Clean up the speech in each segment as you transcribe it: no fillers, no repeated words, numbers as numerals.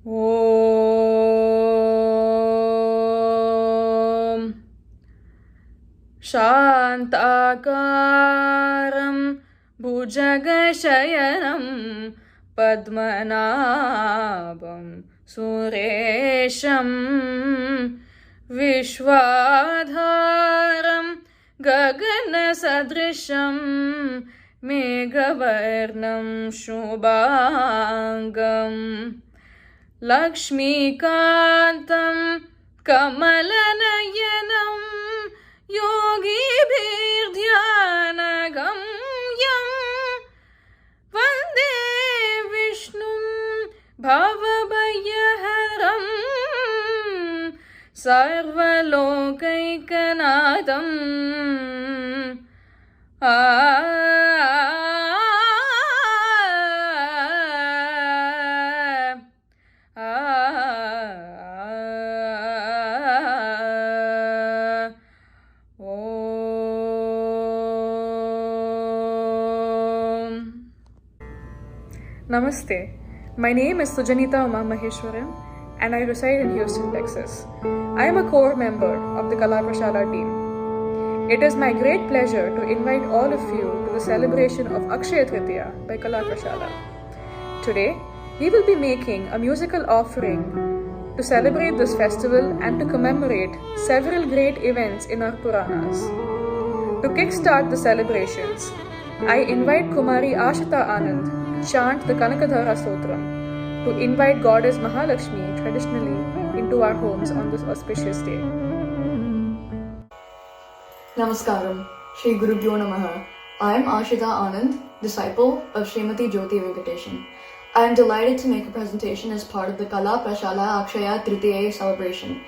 ॐ शान्ताकारं भुजगशयनं पद्मनाभं सुरेशं विश्वाधारं गगनसदृशं मेघवर्णं शुभाङ्गम् लक्ष्मीकान्तं कमलनयनं योगिभिर्ध्यानगम्यं वन्दे विष्णुं भवभयहरं सर्वलोकैकनाथम् Namaste. My name is Sujanita Uma Maheshwaran and I reside in Houston, Texas. I am a core member of the Kala Prashala team. It is my great pleasure to invite all of you to the celebration of Akshaya Tritiya by Kala Prashala. Today, we will be making a musical offering to celebrate this festival and to commemorate several great events in our Puranas. To kickstart the celebrations, I invite Kumari Ashita Anand to chant the Kanakadhara Stotram, to invite Goddess Mahalakshmi traditionally into our homes on this auspicious day. Namaskaram, Shri Gurubhyo Namaha. I am Ashita Anand, disciple of Srimati Jyoti Venkateshan. I am delighted to make a presentation as part of the Kala Prashala Akshaya Tritiya celebration.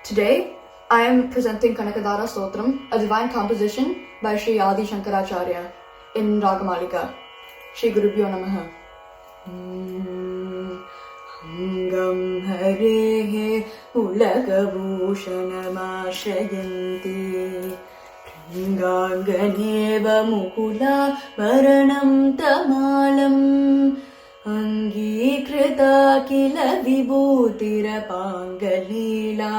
Today, I am presenting Kanakadhara Stotram, a divine composition by Shri Adi Shankaracharya in Ragamalika. Shri Gurubhyo Namaha. Angam Harehe Ulagabhushanamashyanti Ganganeva Mukula Varanam Tamalam Angikrita Kila Vibhutira Pangalila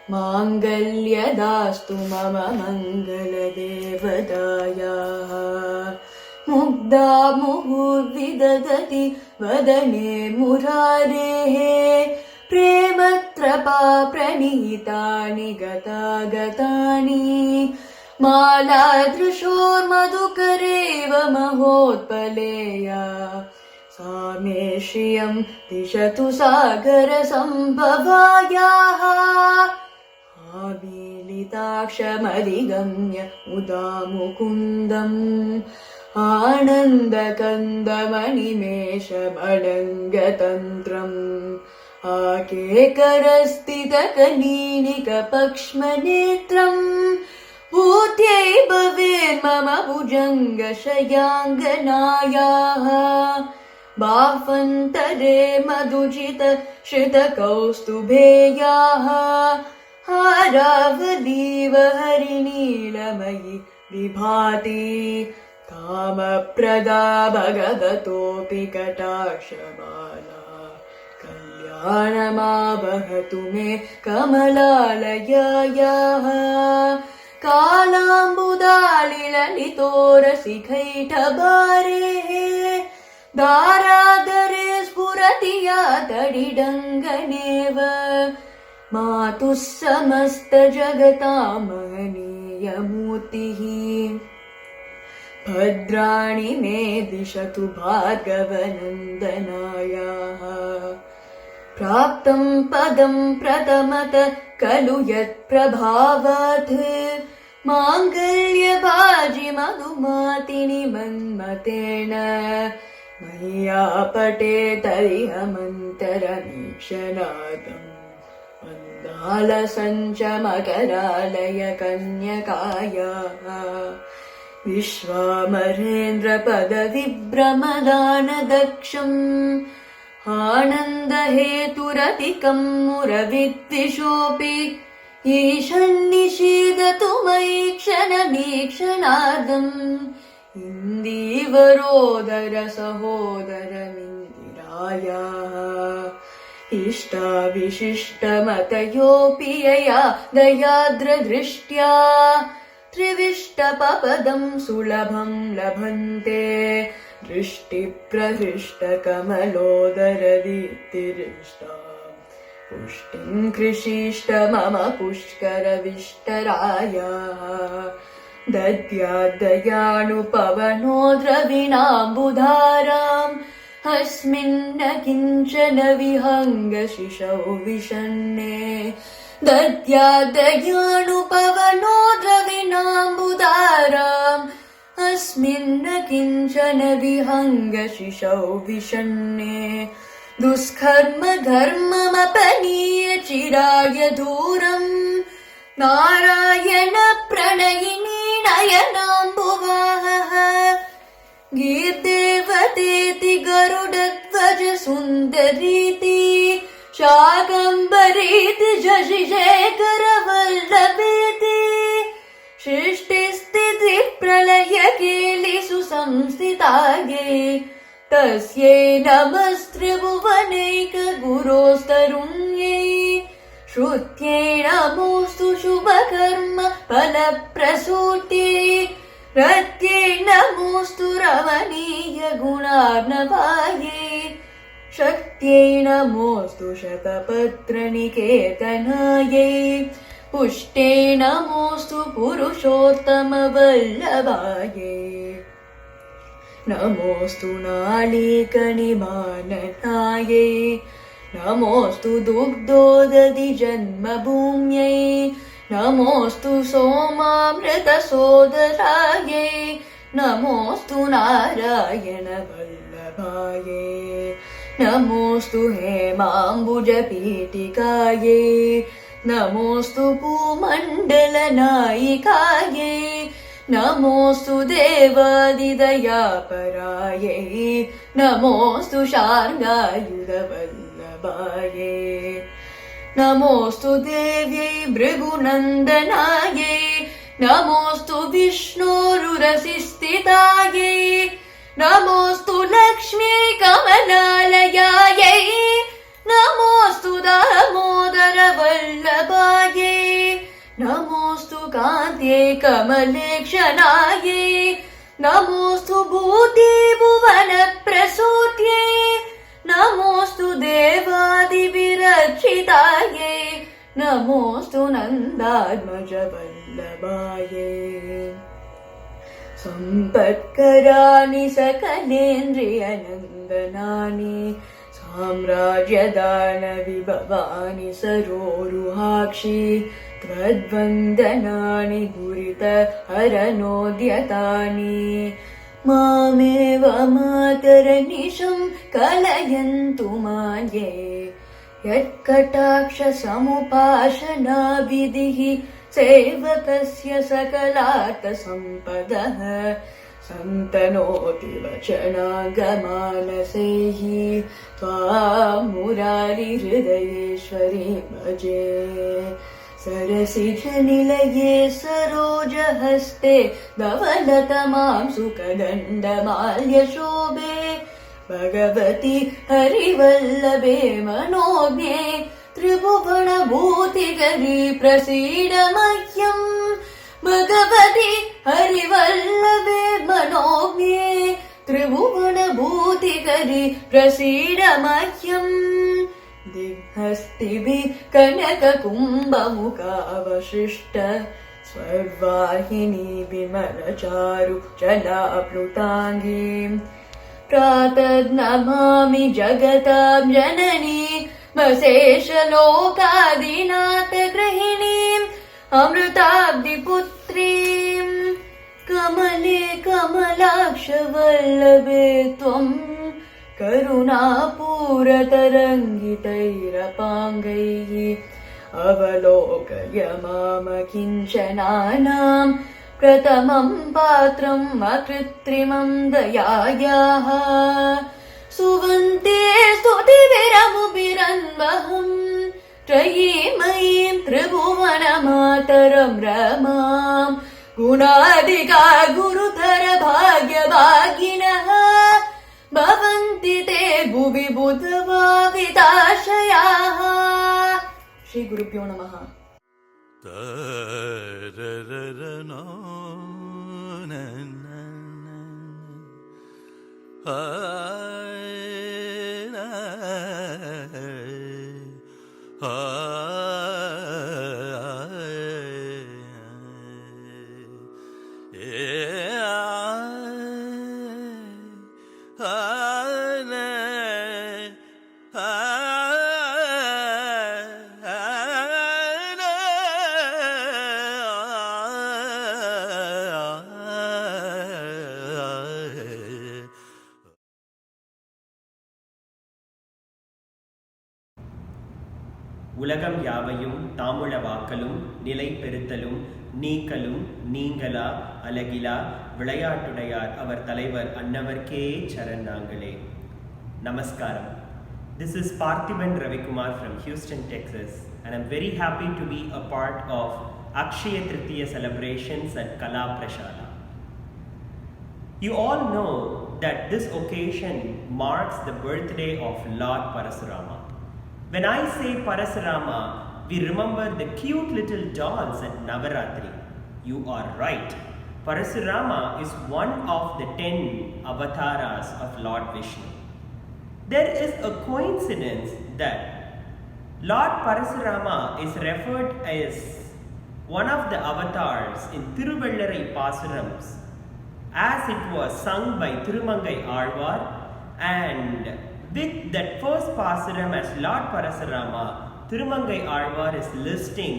Mangalya Dastu Mama Mangala Devadaya Mugda Muhurvidadati Vadane Murarehe Prematrapa Pranihitani Gata Gatani Maladrushor Madhukareva Mahotpaleya Sameshriyam Dishatu Sagara Sambhavayaha Abilitakshamadigamya Udamukundam Anandakandamanimesha Badangatantram Akekarastitakanīnika Pakshmanetram Bhutyai bhaver mama bhujanga shayanganayaha Bhafantare madhujita shrita kaustubheyaha Haravadiva harinīlamayi vibhati Kamaprada bhagavatopi katashabala Kalyanamabhatu me kamalayayaha Kalambudalilalitorasikhaitabharehe Dharadare spuratiya tadidanganeva Matuh samasta jagatamahaniya Bhadrani me dishatu bhargavanandanayaha Praptam padam pratamata kalu yat prabhavat Mangalya bhaji madhumatini manmatena Maya pate tarihamantara nikshanadam Mandala sancha makaralaya kanyakaya Vishwamarendra pada vibраmadana daksham Ananda heturatikam muravidvishopi Ishannishidatu maikshana nikshanadam Indivarodara sahodara mindiraya इष्टाविशिष्टमतयोऽपि यया दयाद्रदृष्ट्या त्रिविष्टपपदं सुलभं लभन्ते दृष्टिप्रहृष्टकमलोदरदीप्तिरिष्टा पुष्टिं कृषिष्ट मम पुष्करविष्टरायाः दद्याद्दयानुपवनो द्रविणाम्बुधाराम् अस्मिन्न किञ्चन विहङ्गशिशौ विषण्णे दद्याद्दयानुपवनो द्रविणाम्बुधाराम् अस्मिन्न किञ्चन विहङ्गशिशौ विषण्णे दुष्कर्म धर्ममपनीय चिराय दूरम् नारायण प्रणयिनी नयनाम्बुवाहः गीर्देवतेति गरुडध्वज सुन्दरीति शाकम्भरीति शशिशेखर वल्लभेति सृष्टिस्थितिप्रलयकेलिषु संस्थितायै तस्यै नमस्त्रिभुवनैकगुरोस्तरुण्यै श्रुत्यै नमोऽस्तु शुभकर्म फलप्रसूत्यै रत्यै नमोऽस्तु रमणीय गुणार्णवायै शक्त्यै नमोऽस्तु शतपत्रनिकेतनायै पुष्टे नमोऽस्तु पुरुषोत्तमवल्लभायै नमोऽस्तु नालीकनिमाननायै नमोऽस्तु दुग्धोदधि जन्मभूम्यै नमोऽस्तु सोमामृतसोदरायै नमोऽस्तु नारायणवल्लभायै नमोऽस्तु हेमाम्बुजपीठिकायै नमोऽस्तु भूमण्डलनायिकायै नमोऽस्तु देवादिदयापरायै नमोऽस्तु शार्ङ्गायुधवल्लभायै नमोऽस्तु देव्यै भृगुनन्दनायै नमोऽस्तु विष्णोरुरसिस्थितायै नमोऽस्तु लक्ष्मी कमलालयायै नमोऽस्तु दामोदरवल्लभायै नमोऽस्तु कान्त्यै कमलेक्षणायै नमोऽस्तु भूतिभुवनप्रसूत्यै नमोऽस्तु देवादिविरक्षितायै नमोऽस्तु नन्दात्मजवल्लभायै सम्पत्कराणि सकलेन्द्रियनन्दनानि साम्राज्यदानविभवानि सरोरुहाक्षि त्वद्वन्दनानि दुरितहरनोद्यतानि मामेव मातरनिशं कलयन्तु मान्ये यत्कटाक्षसमुपासनाविधिः सेवकस्य सकलार्थसम्पदः सन्तनोति वचनागमानसैः त्वां मुरारिहृदयेश्वरीं भजे सरसिजनिलये सरोजहस्ते धवलतमां सुखदण्डमाल्यशोभे भगवति हरिवल्लभे मनोज्ञे त्रिभुवनभूतिकरी प्रसीद मह्यम् भगवति हरिवल्लभे मनोज्ञे त्रिभुवनभूतिकरी प्रसीद मह्यम् दिग्हस्तिभिः कनककुम्भमुखावशिष्ट स्वर्वाहिनी विमलचारु जलाप्लुताङ्गीम् प्रातर्नमामि जगतां जननी मशेषलोकादिनाथ गृहिणीम् अमृताब्धिपुत्रीम् कमले कमलाक्षवल्लभे त्वम् करुणापूरतरङ्गितैरपाङ्गैः अवलोकय माम किञ्चनानां प्रथमं पात्रम् अकृत्रिमं दयायाः सुवन्ते स्तुतिभिरमुभिरन्वहम् त्रयीमयीं त्रिभुवनमातरं रमां गुणाधिका गुरुधर भाग्यभागिनः भवन्ति ते भुवि बुधभाविताशयाः श्री गुरुभ्यो नमः உலகம் யாவையும் தாமுளவாக்கலும் நிலை பெறுத்தலும் நீக்கலும் நீங்களா அலகிலா விளையாட்டுடையார் அவர் தலைவர் அன்னவர்க்கே சரண் நாங்களே. நமஸ்காரம். This is Parthiban Ravikumar from Houston, Texas, and I'm very happy to be a part of Akshaya Tritiya celebrations at Kala Prashala. You all know that this occasion marks the birthday of Lord Parasurama. When I say Parasurama, we remember the cute little dolls at Navaratri. You are right. Parasurama is one of the 10 avatars of Lord Vishnu. There is a coincidence that Lord Parasurama is referred as one of the avatars in Thiruvellarai Pasurams, as it was sung by Thirumangai Alvar, and with that first Pasuram as Lord Parasurama, Thirumangai Alvar is listing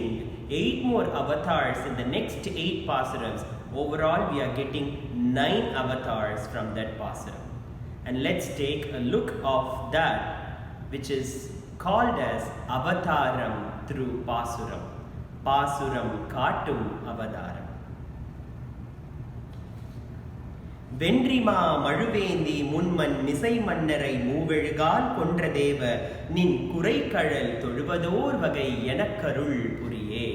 8 more avatars in the next 8 Pasurams. Overall, we are getting 9 avatars from that Pasuram. And let's take a look of that, which is called as Avataram through Pasuram. Pasuram Katum Avataram. வென்றிமா மழுவேந்தி முன்மன் மிசை மன்னரை மூவெழுகால் கொன்ற தேவ நின் குறைகழல் தொழுவதோர் வகை எனக்கருள் புரியே.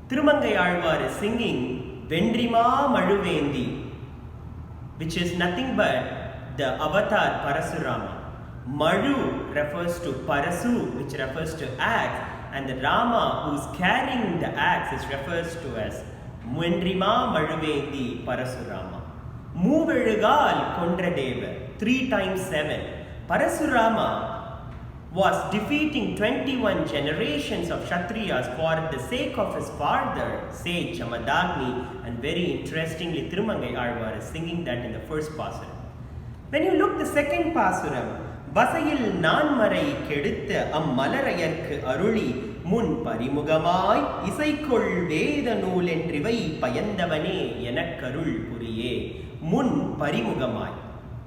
Thirumangai Alvar is singing வென்றிமா மழுவேந்தி, which is nothing but the avatar Parasurama. Madu refers to Parasu, which refers to axe, and the Rama who is carrying the axe is refers to as Vendrima Maduvendi Parasurama. Moovelugal Kondradeva, 3 times 7. Parasurama was defeating 21 generations of Kshatriyas for the sake of his father, sage Jamadagni, and very interestingly, Thirumangai Alvar is singing that in the first Pasuram. When you look the second Pasuram, Vasayil Nanmarai Kedutha Ammalarayarku Aruli Mun Parimugamai Isaikol Veda Noolendrivai Payandavane Yanakkarul Puriye. Mun Parimugamai.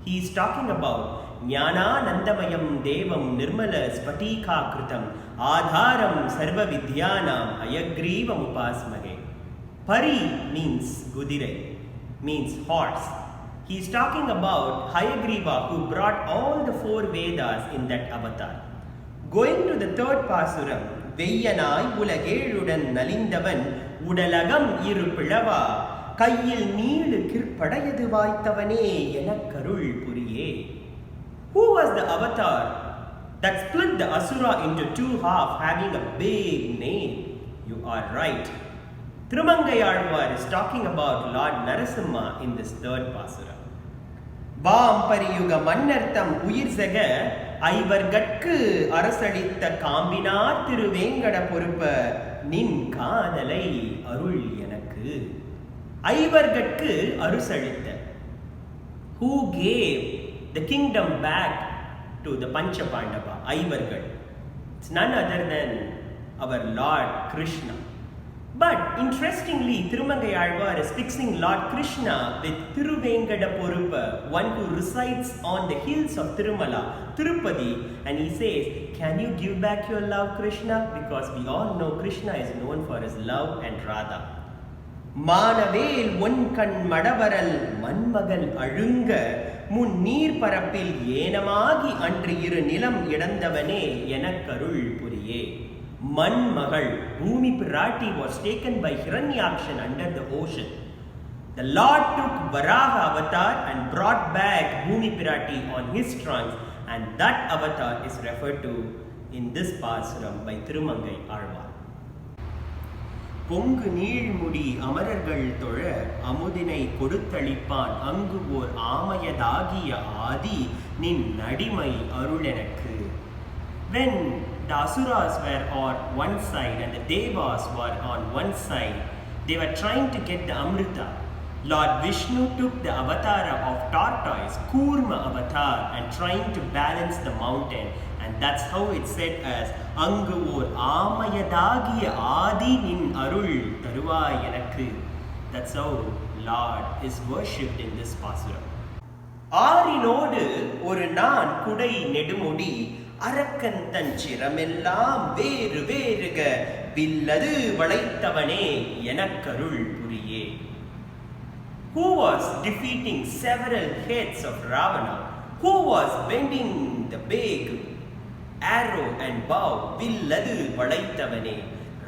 He is talking about Jnana Nandamayam Devam Nirmala Spatika Kritam Adharam Sarva Vidyanam Ayagrivam Upasmage. Pari means Gudirai, means horse. He is talking about Hayagriva, who brought all the 4 Vedas in that avatar. Going to the third Pasuram, Veyyanai Ulageludan Nalindavan Udalagam Iru Pilava Kayil Neelu Kirpadayadu Vaitavane Yanakkarul Puriye. Who was the avatar that split the Asura into 2 halves, having a big name? You are right. Thirumangai Alvar is talking about Lord Narasimha in this third Pasura. Vaampariyuga Mannartham Uyirsaga Aivargatku Arasalitha Kambinar Thiruvengada Poruppa Nin Kaadalai Arul Yanakku. Aivargatku Arusalitha, who gave the kingdom back to the Pancha Pandava, Aivargat. It's none other than our Lord Krishna. But interestingly, Thirumangai Alvar is fixing Lord Krishna with Thiruvengada Poruppa, one who resides on the hills of Tirumala, Tirupati, and he says, can you give back your love, Krishna? Because we all know Krishna is known for his love and Radha. Manavel Unkan Madavaral Manmagal Alunga Mun Neer Parapil Yenamagi Andri Iru Nilam Yedandavane Yanakkarul Puriye. Manmagal, Bhumi Pirati, was taken by Hiranyakshan under the ocean. The Lord took Varaha avatar and brought back Bhumi Pirati on his trunks and that avatar is referred to in this pasuram by Thirumangai Alvar. பொங்கு நீழ்முடி அமரர்கள் தொழ அமுதினை கொடுத்தளிப்பான் அங்கு ஓர் ஆமையதாகிய ஆதி நின் நடிமை அருளெனக்கு. When the asuras were on one side and the devas were on one side, they were trying to get the amrita. Lord Vishnu took the avatar of tortoise, Kurma avatar, and trying to balance the mountain, and that's how it's said as Angu or Amayadagiya Adi nin Arul Taruvai Yanakku. That's how Lord is worshipped in this pasuram. ஆரினோடு ஒரு நான் குடை நெடுமுடி அரக்கன் தன் சிரமெல்லாம் வேறு வேறுக வில்லது வளைத்தவனே எனக்கருள் புரியே. Who was defeating several heads of Ravana? Who was bending the big arrow and bow? Villadu valaitavane.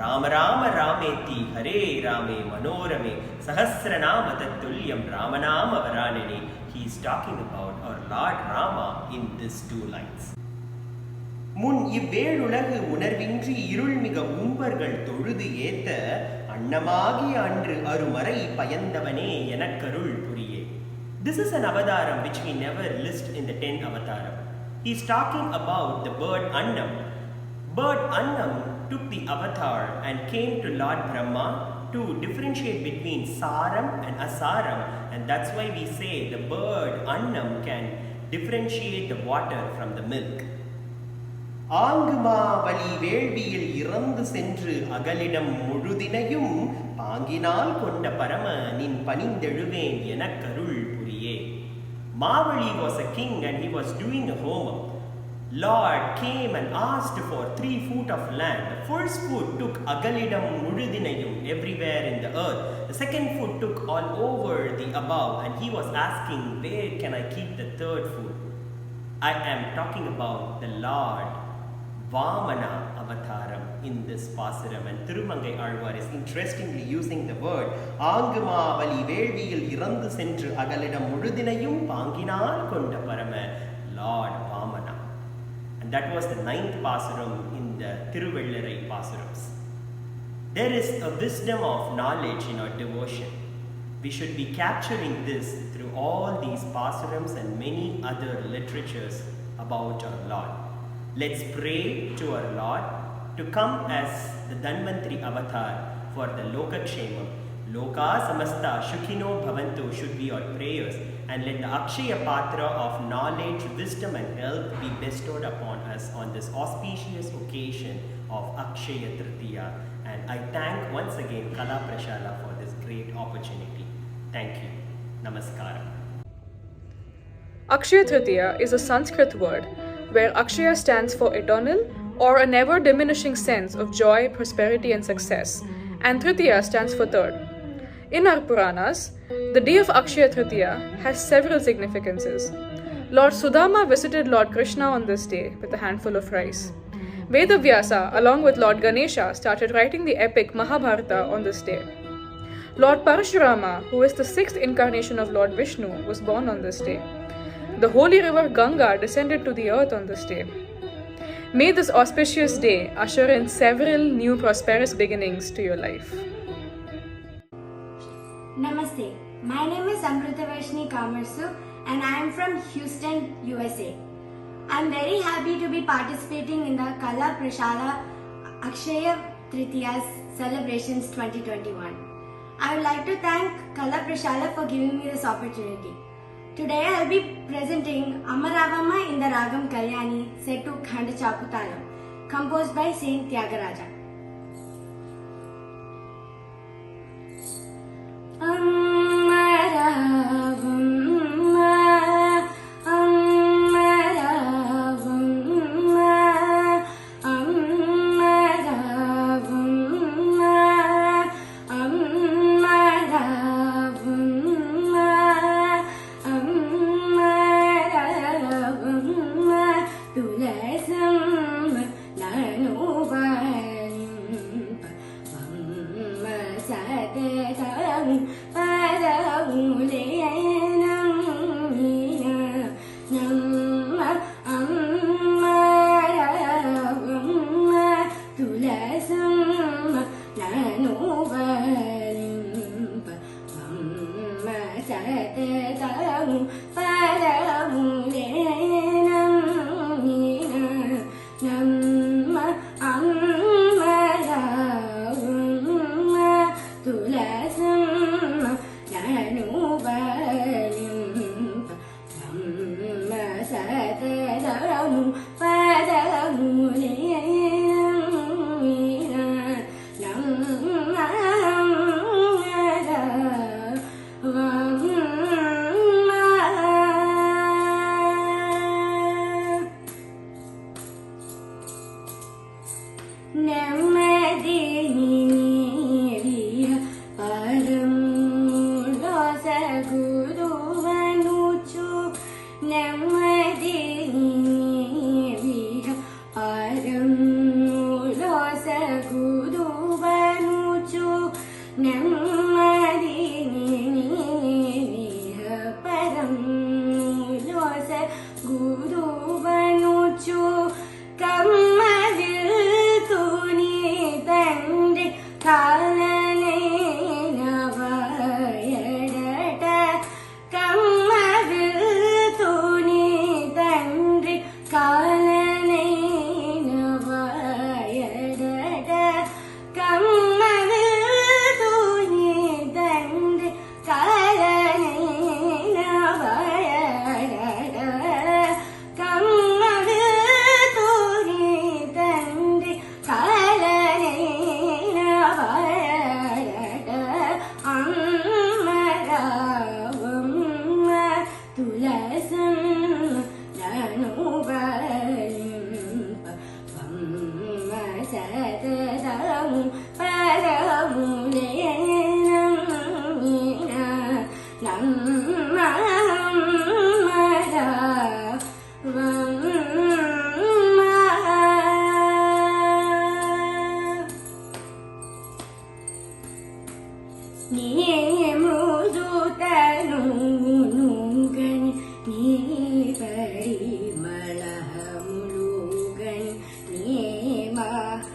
Rama Rama Rameti Hare Rame Manorame Sahasranama Tattulyam Ramanama Varanane. He is talking about our Lord Rama in these two lines. முன் இவ்வேழுலகு உணர்வின்றி இருள்மிக உம்பர்கள் தொழுது ஏத்த அன்னமாகிய அன்று அருமறை பயந்தவனே எனக்கருள் புரியே. This is an avataram which we never list in the 10 avataram. He is talking about the bird Annam. Bird Annam took the avatar and came to Lord Brahma to differentiate between Saram and Asaram, and that's why we say the bird Annam can differentiate the water from the milk. ஆங்குமா வலி வேள்வியில் இறந்து சென்று அகலிடம் முழுதினையும் பாங்கினால் கொண்ட பரம நின் பணிந்தெழுவேன் எனக்கருள் புரியே. Mavali was a king and he was doing a homam. Lord came and asked for 3 foot of land. The first foot took agalidam mududinayum everywhere in the earth. The second foot took all over the above, and he was asking, where can I keep the third foot? I am talking about the Lord Vamana avataram in this pasuram, and Thirumangai Alvar is interestingly using the word Anguma vali velviyil irandu sendru agalidam mududinayum panginal konda parama Lord Vamana. And that was the 9th pasuram in the Thiruvellarai pasurams. There is a wisdom of knowledge in our devotion. We should be capturing this through all these pasurams and many other literatures about our Lord. Let's pray to our Lord to come as the Dhanvantri avatar for the Lokakshemam. Loka samasta shukhino bhavantu should be our prayers, and let the Akshaya Patra of knowledge, wisdom and health be bestowed upon us on this auspicious occasion of Akshaya Tritiya. And I thank once again Kala Prashala for this great opportunity. Thank you. Namaskaram. Akshaya Tritiya is a Sanskrit word where Akshaya stands for eternal or a never diminishing sense of joy, prosperity and success, and Tritiya stands for third. In our Puranas, the day of Akshaya Tritiya has several significances. Lord Sudama visited Lord Krishna on this day with a handful of rice. Vedavyasa, along with Lord Ganesha, started writing the epic Mahabharata on this day. Lord Parashurama, who is the 6th incarnation of Lord Vishnu, was born on this day. The holy river Ganga descended to the earth on this day. May this auspicious day usher in several new prosperous beginnings to your life. Namaste. My name is Amritavarshini Kamarsu and I am from Houston, USA. I am very happy to be participating in the Kala Prashala Akshaya Tritiya's celebrations 2021. I would like to thank Kala Prashala for giving me this opportunity. Today I will be presenting Amaravama in the Ragam Kalyani set to Khanda Chaputalam, composed by Saint Tyagaraja. Tulasam nanu నెమ్మది నీవిహ పరములో సగురువనుచు నెమ్మది నీవిహ పరములో సగురువనుచు నెమ్మది నీవిహ పరములో సగురువనుచు కమ్మవిల్తుని తండ్రి కాలనైనవయడట కమ్మవిల్తుని తండ్రి కాలనైనవయడట కమ్మవిల్తుని తండ్రి కాలనైనవయడట కమ్మవిల్తుని తండ్రి కాలనైనవయడట అమ్మరావమ్మ తులసమ్మ ననుబలింప వమ్మ సతతము పరములేనమ్మిన నీముదుతనుగని నీ పరిమళములుగని నీ మహత్వమునుగని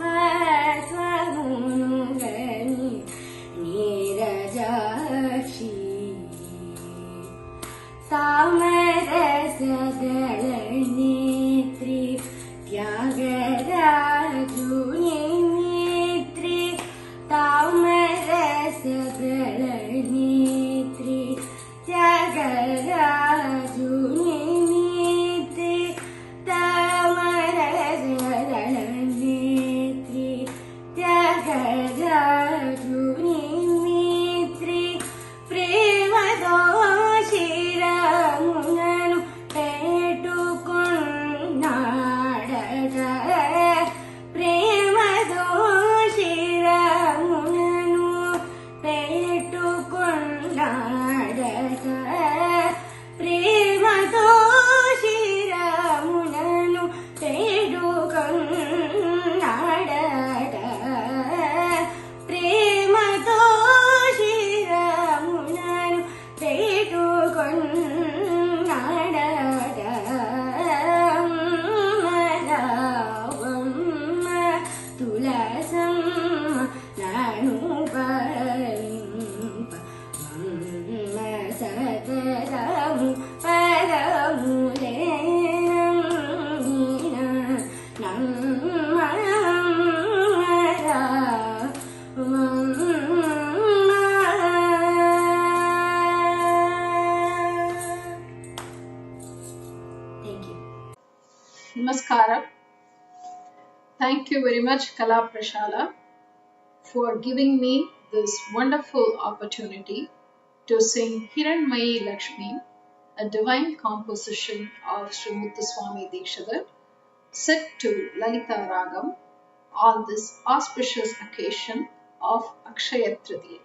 నీరజాక్షి తామరసదళనేత్రి త్యాగరాజుని నేత్రి తామరసదళనేత్రి త్యాగరాజుని నేత్రి తామరసదళనేత్రి త్యాగరాజుని నేత్రి ప్రేమతో శిరమునను పెట్టుకున్నాడట ప్రేమతో శిరమునను పెట్టుకున్నాడట ప్రేమతో శిరమునను పెట్టుకున్నాడట ప్రేమతో శిరమునను పెట్టుకున్నాడట అమ్మరావమ్మ తులసమ్మ ననుబలింప వమ్మ సతతము పరములేనమ్మిన Thank you. Namaskaram. Thank you very much, Kala Prashala, for giving me this wonderful opportunity to sing Hiranmayi Lakshmi, a divine composition of Sri Muthuswami Dikshidhar, set to Lalita Ragam on this auspicious occasion of Akshaya Tritiya.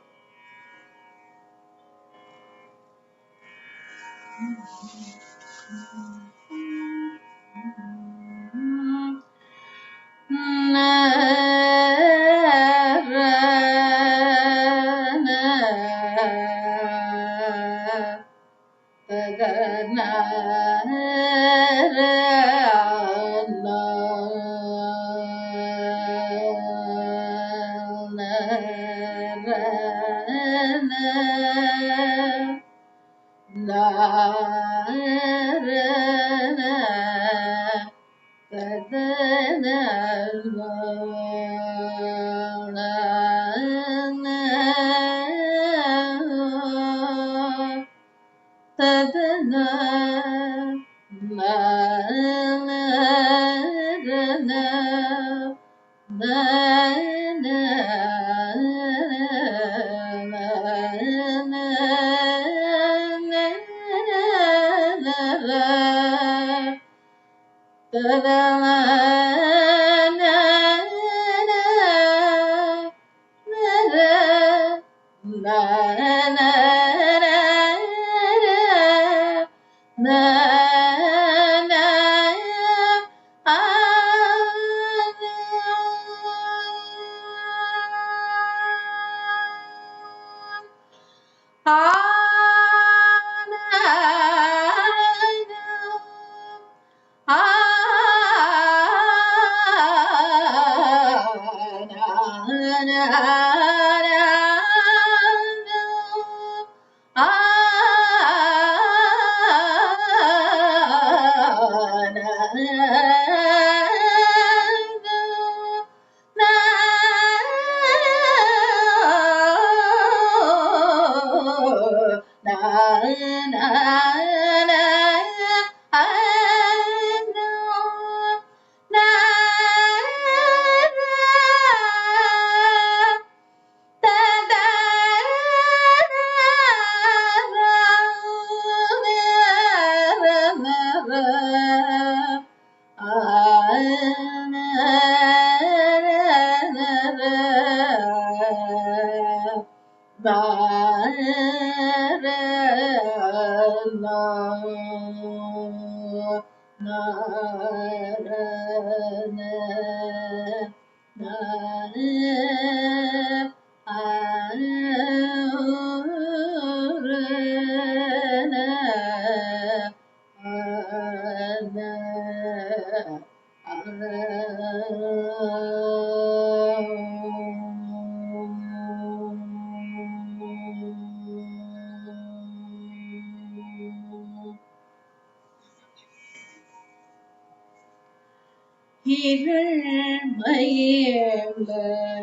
हिरण्मयीं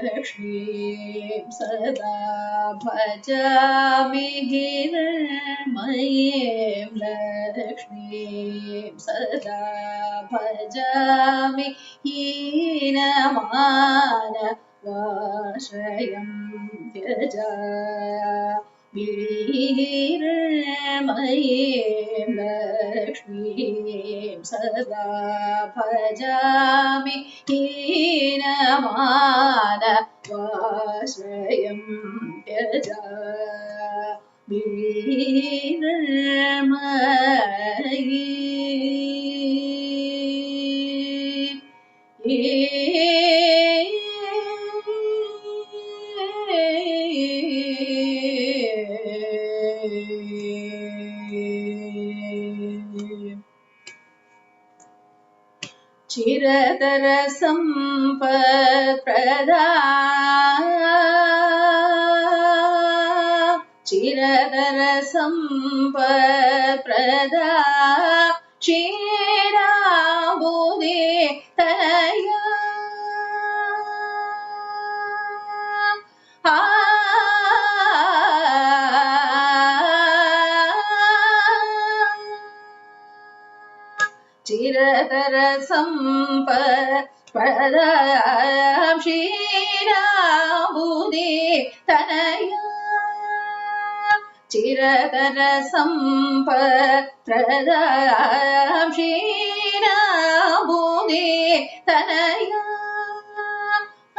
लक्ष्मीं सदा भजामि हिरण्मयीं लक्ष्मीं सदा भजामि हीनमानवाश्रयं त्यजामि हिरण्मयीं लक्ष्मीं सदा भजामि हीनमानवाश्रयं त्यजामि चिरतर सम्पत्प्रदा चिरतर सम्पत्प्रदा क्षीराम्बुदे तनया चिरतर सम्पत्प्रदां क्षीराम्बुदे तनया चिरतर सम्पत्प्रदां क्षीराम्बुदे तनया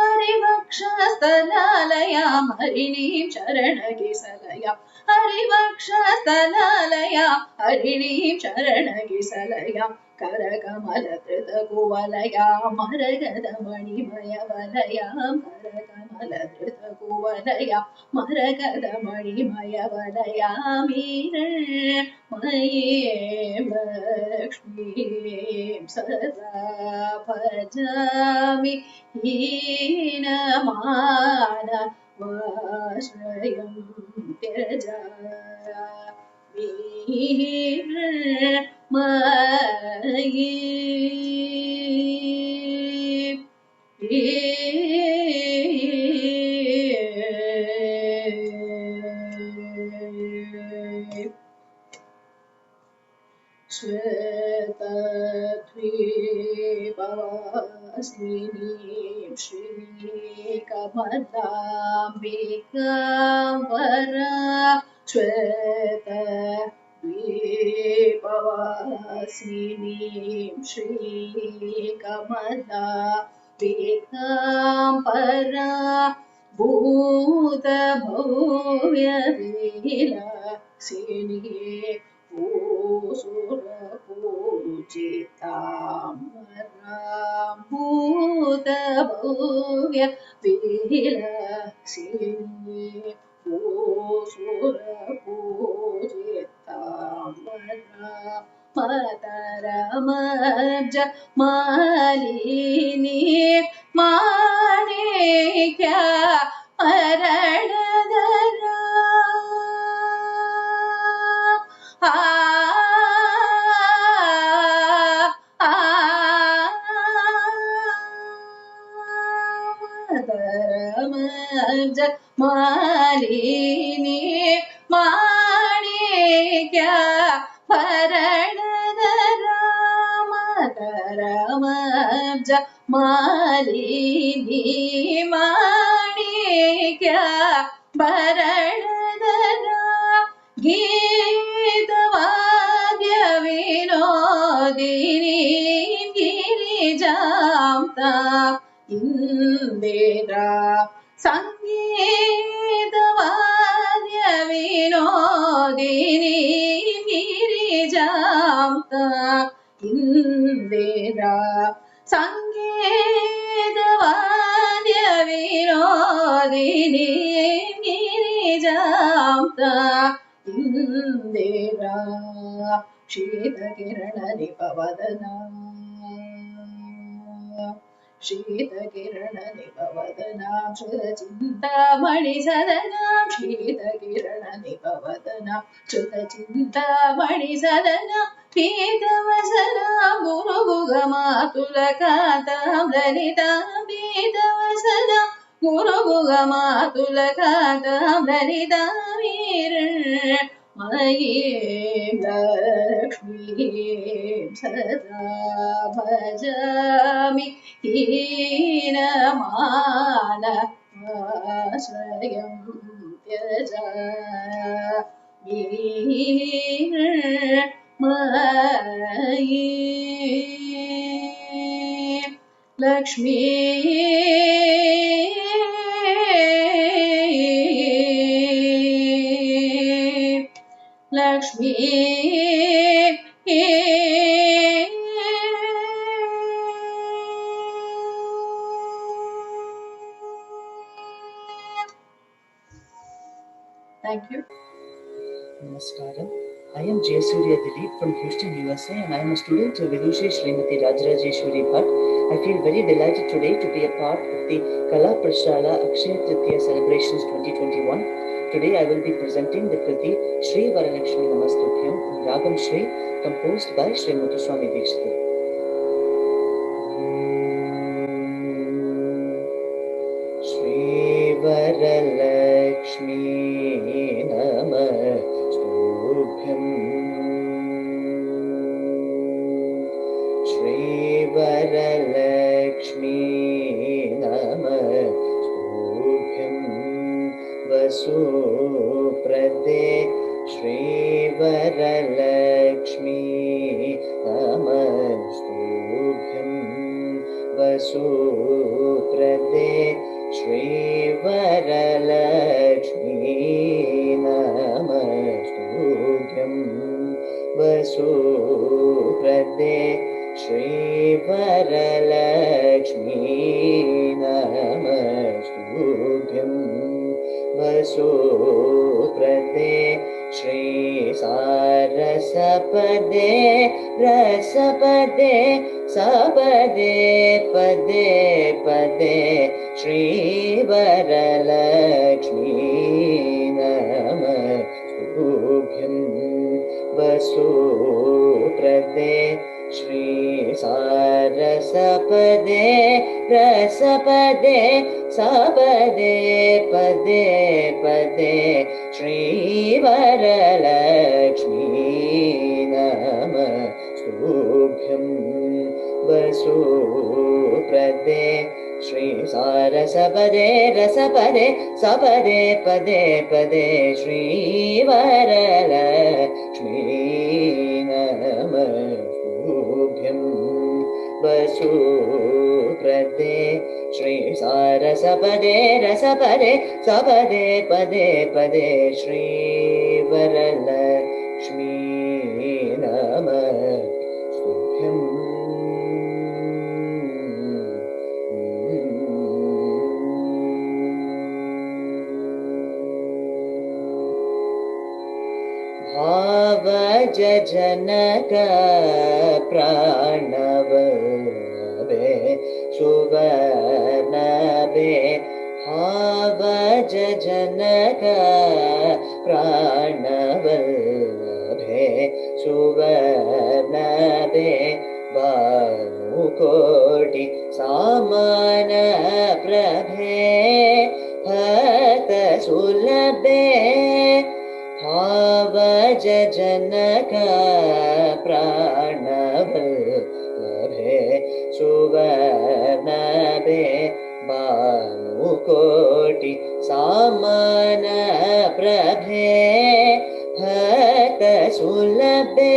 हरिवक्षस्थलालयां हरिणीं चरणकिसलयां हरिवक्षस्थलालयां हरिणीं चरणकिसलयां करकमलधृतकुवलयां मरकतमणिमयवलयां करकमलधृतकुवलयां मरकतमणिमयवलयां हिरण्मयीं लक्ष्मीं सदा भजामि हीनमानवाश्रयं त्यजामि श्वेतद्वीपवासिनीं श्रीकमलाम्बिकां वरा श्वेतद्वीपवासिनीं श्रीकमलाम्बिकां परा भूतभव्यविलासिनी भूसुरपूजितां वरां भूतभव्यविलासिनी भूसुरपूजितां वरां मदरमब्ज मालिनी माणिक्या मरणधरा मदरमब्ज मालिनी माणिक्या भरणधरा मदरमब्ज मालिनी माणिक्या भरणधरा गीतवाद्यविनोदिनी गिरिजां इंदिरा संगीतवाद्यविनोदिनी गिरिजां इंदिरा सङ्गीतवाद्यविनोदिनी गिरिजां इन्दिरा शीतकिरणनिपवदना शीतकिरणनिपवदनां श्रुतचिन्तामणिसदनां शीतकिरणनिपवदनां श्रुतचिन्तामणिसदनां पीतवसनां गुरुगुगमातुलकान्तां ललितां पीतवसनां गुरुगुगमातुलकान्तां ललितां मयीं लक्ष्मीं सदा भजामि हीनमानमाश्रयं त्यजामि मयीं Lakshmi Lakshmi Thank you. Namaskaram. I am Jayasuriya Dilip from Houston, USA, and I am a student of Vidushi Srimati Rajarajeshwari Bhatt. I feel very delighted today to be a part of the Kala Prashala Akshaya Tritiya Celebrations 2021. Today I will be presenting the Kriti Shri Varalakshmi Namastubhyam in Ragam Shri, composed by Shri Muthuswami Dikshita. Shri Varalakshmi Namastubhyam Shri Varalakshmi Namastubhyam Vasuprade Shri Varalakshmi Namastubhyam Vasuprade Shri Varalakshmi Namastubhyam Vasuprade Shri Varalakshmi Namastubhyam Vasuprade Shri Sarasapade Rasapade Sapade Pade Pade Shri Varalakshmi Namastubhyam Vasuprade Shri Sarasapade Rasapade Sapade Pade Pade Shri Varalakshmi Namastubhyam Vasuprade Shri Sarasapade Rasapade Sapade Pade Pade Shri Varalakshmi Namastubhyam Vasuprade Shri Sarasapade Rasapade Sapade Pade Pade Shri Varalakshmi Namastubhyam Janaka Pranavabe Suvarnabe Havaja Janaka Pranavabe Suvarnabe Vanukoti Samana Prabhe Bhakta Sulabhe Havaja Janaka Pranavabe Suvarnabe Vanukoti Samana Prabhe Bhakta Sulabhe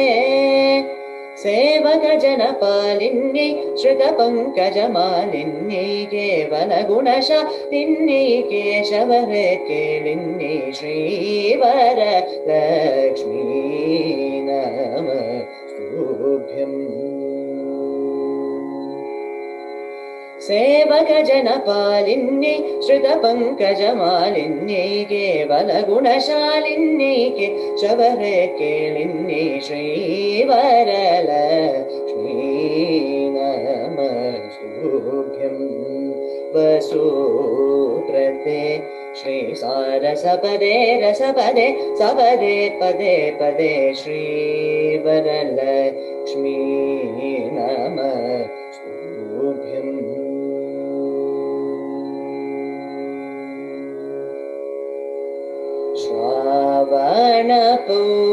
Sevaka Janapalini Shrita Pankajamalinni Kevala Gunashalini Keshavare Kelini Shri Varalakshmi Namastubhyam सेवक जनपालिन्यै श्रुतपङ्कजमालिन्यै केवलगुणशालिन्यै केशवरे केलिन्यै श्रीवरलक्ष्मी नमस्तुभ्यं वसुप्रदे श्रीसारसपदे रसपदे सपदे पदे पदे श्रीवरलक्ष्मी नमस्तुभ्यम्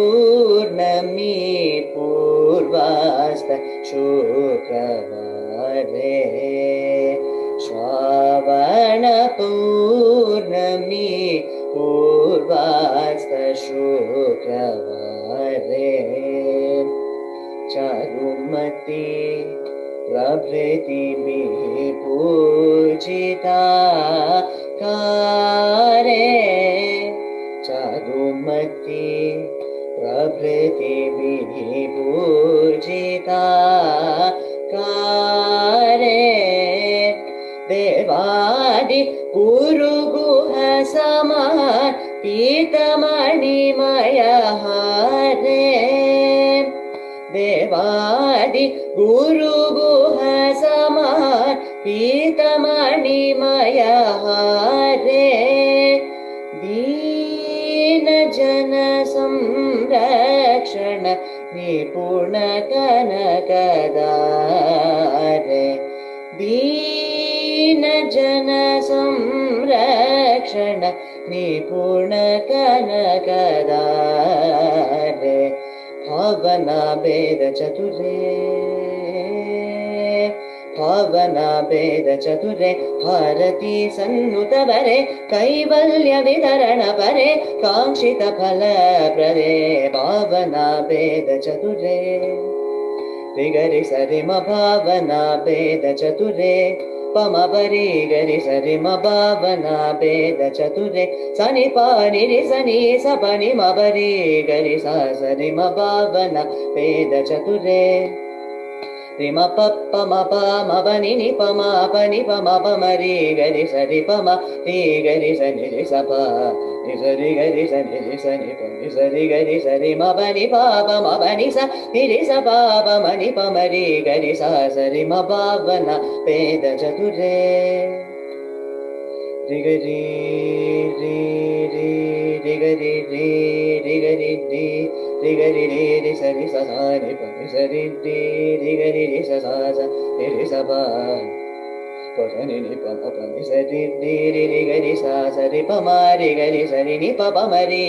श्रावणपूर्णमी पूर्वास्त शुक्रवारे श्रावणपूर्णमी पूर्वास्त शुक्रवारे चारुमती प्रभृतिभिः पूजिता कारे चारुमती प्रभृतिभिः पूजिता कारे देवादि गुरुगुह समान पीतमणिमय हारे देवादि गुरुगुह समान पीतमणिमय हारे दीन जन संरक्षण निपुण कनकदारे दीन जन संरक्षण निपुण कनकदारे भावना भेद चतुरे भावना भेद चतुरे भारती सन्नुत वरे कैवल्य वितरण परे कांक्षित फल प्रदे भावना भेद चतुरे रिगरि सरिम भावना भेद चतुरे पम परि गरि सरिम भावना भेद चतुरे सनि पानि रि सनि सपनि म परि गरि सा सरिम भावना भेद चतुरे रिम पप्प म प म पनि नि प म पनि प म प म रि गरि सरि प म रि गरि सनि रि स प नि सरि गरि सनि रि सनि प नि सरि गरि सरि म पनि प प म पनि स नि रि स प प म नि प म रि गरि सा सरि म भावना भेद चतुरे रि गरि रि रि रि गरि रि रि गरि रि रि गरि रि रि सरि स सा नि प नि सरि रि रि गरि रि स सा स नि रि स प प स नि नि प म प नि सरि रि रि रि गरि सा सरि प म रि गरि सरि नि प प म रि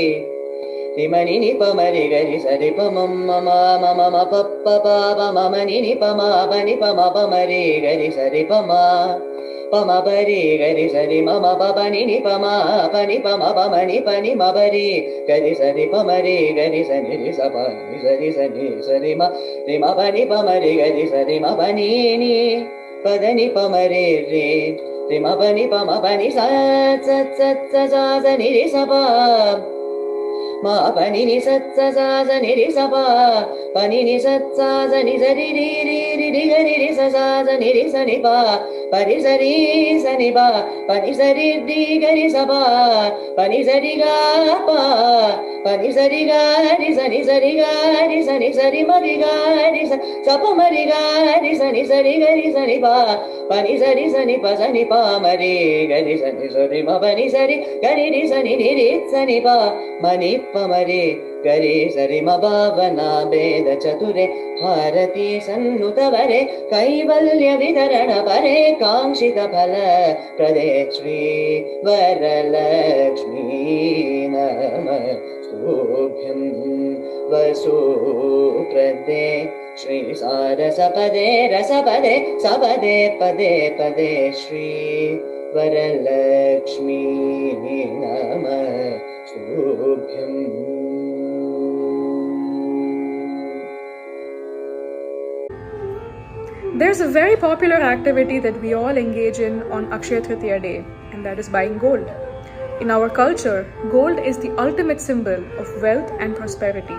रि म नि नि प म रि गरि सरि प म म म म म म प प प प म म नि नि प म प नि प म प म रि गरि सरि प म प म प रि गरि सरि म म प प नि नि प म प नि प म प म नि प नि म प रि गरि सरि प म रि गरि स नि रि स प नि सरि स नि सरि म रि म प नि प म रि गरि सरि म प नि नि प द नि प म रि रि रि म प नि प म प नि स स स स स स नि रि स प म प नि नि स स स स नि रि स प प नि नि स स स नि स रि रि रि रि रि ग रि रि स स स नि रि स नि प प रि स रि स नि प प नि स रि रि ग रि स प प नि स रि ग प प नि स रि ग रि स नि स रि ग रि स नि स रि म रि ग रि स स प म रि ग रि स नि स रि ग रि स नि प प नि स रि स नि प स नि प म रि ग रि स नि स रि म प नि स रि ग रि रि स नि रि स नि प म नि प म रि ग रि स रि म भावना भेद चतुरे भारती सन्नुत वरे कैवल्य वितरण परे कांक्षित फल प्रदे श्री वरलक्ष्मी नमस्तुभ्यं वसुप्रदे श्री सारसपदे रसपदे सपदे पदे पदे श्री वरलक्ष्मी नमस्तुभ्यम् There's a very popular activity that we all engage in on Akshaya Tritiya day, and that is buying gold. In our culture, gold is the ultimate symbol of wealth and prosperity,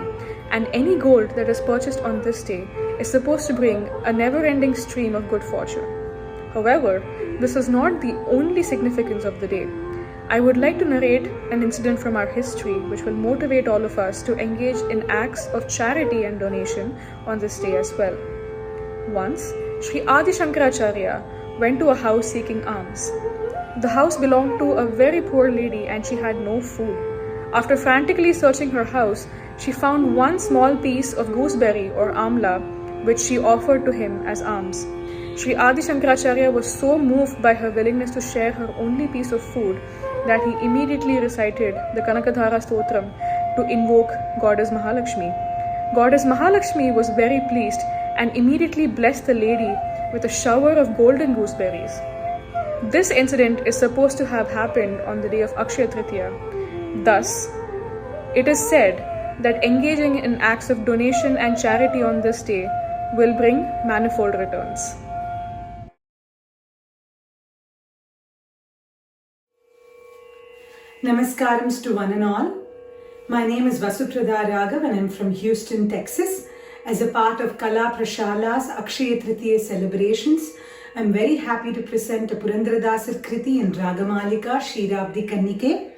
and any gold that is purchased on this day is supposed to bring a never-ending stream of good fortune. However, this is not the only significance of the day. I would like to narrate an incident from our history which will motivate all of us to engage in acts of charity and donation on this day as well. Once, Sri Adi Shankaracharya went to a house seeking alms. The house belonged to a very poor lady and she had no food. After frantically searching her house, she found one small piece of gooseberry or amla which she offered to him as alms. Sri Adi Shankaracharya was so moved by her willingness to share her only piece of food that he immediately recited the Kanakadhara Stotram to invoke Goddess Mahalakshmi. Goddess Mahalakshmi was very pleased and immediately blessed the lady with a shower of golden gooseberries. This incident is supposed to have happened on the day of Akshaya Tritiya. Thus, it is said that engaging in acts of donation and charity on this day will bring manifold returns. Namaskarams to one and all. My name is Vasupradha Raghav and I'm from Houston, Texas. As a part of Kala Prashala's Akshaya Tritiya celebrations, I'm very happy to present a Purandaradasar Kriti in Ragamalika, Shirabdi Kannike.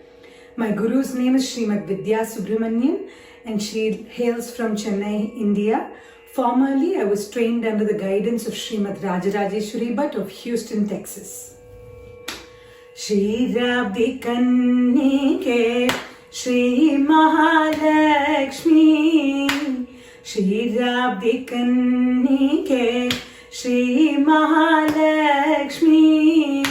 My guru's name is Srimad Vidya Subramanian and she hails from Chennai, India. Formerly, I was trained under the guidance of Srimad Rajarajeshwari Bhatt of Houston, Texas. Shirabdi Kannike, Shri Mahalakshmi. Shirabdi Kannike, Shri Mahalakshmi.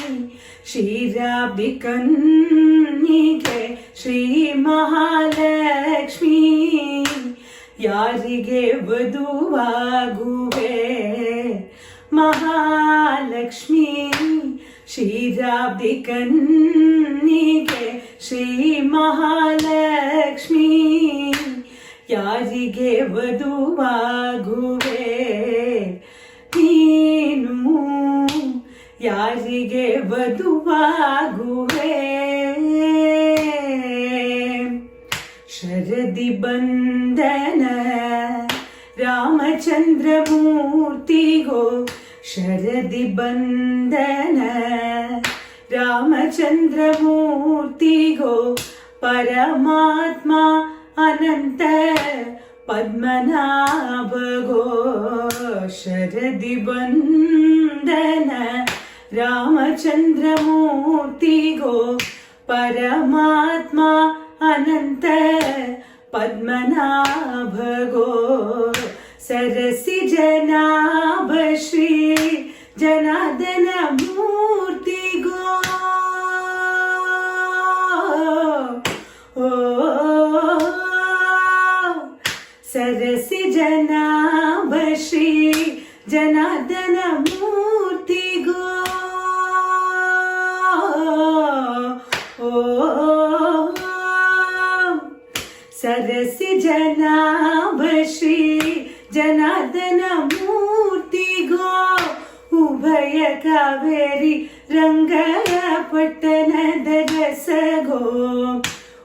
Shirabdi Kannike, Shri Mahalakshmi. Yarige vaduvaguve Mahalakshmi. Shirabdi Kannike, Shri Mahalakshmi. Yarige vaduvaguve Neenu. Yarige vaduvaguve Sharadi Bandana Ramachandra Murti Go. Sharadi Bandana Ramachandra Murti Go. Paramatma Ananta Padmanabha Go. Sharadi Bandana Ramachandra Murti Go. Paramatma Ananta Padmanabha Go. Sarasi Janabha Shri Janadana Murti Go. Sarasi Janabha Shri Janadana Murti Go. Sarasi Janabha Shri Janadana Murti Go. Ubhaya Kaveri Rangaya Pattanada Rasa Go.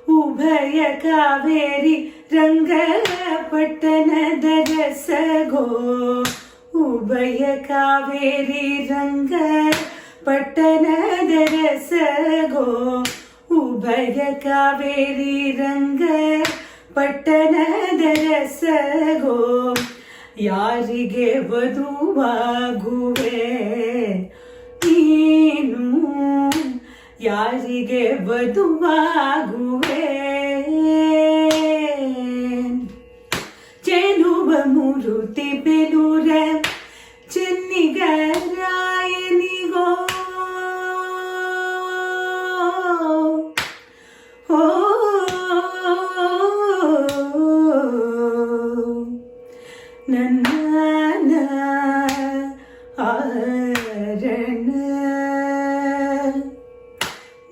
Ubhaya Kaveri Rangaya Pattanada Rasa Go. Ubhaya Kaveri Rangaya Pattanada Rasa Go. Ubhaya Kaveri Rangaya Pattanada Rasa Go. Yarige vaduvaguve Neenu. Yarige vaduvaguve Cheluva Muruti Belura Chennigarayanigo. Nana Arana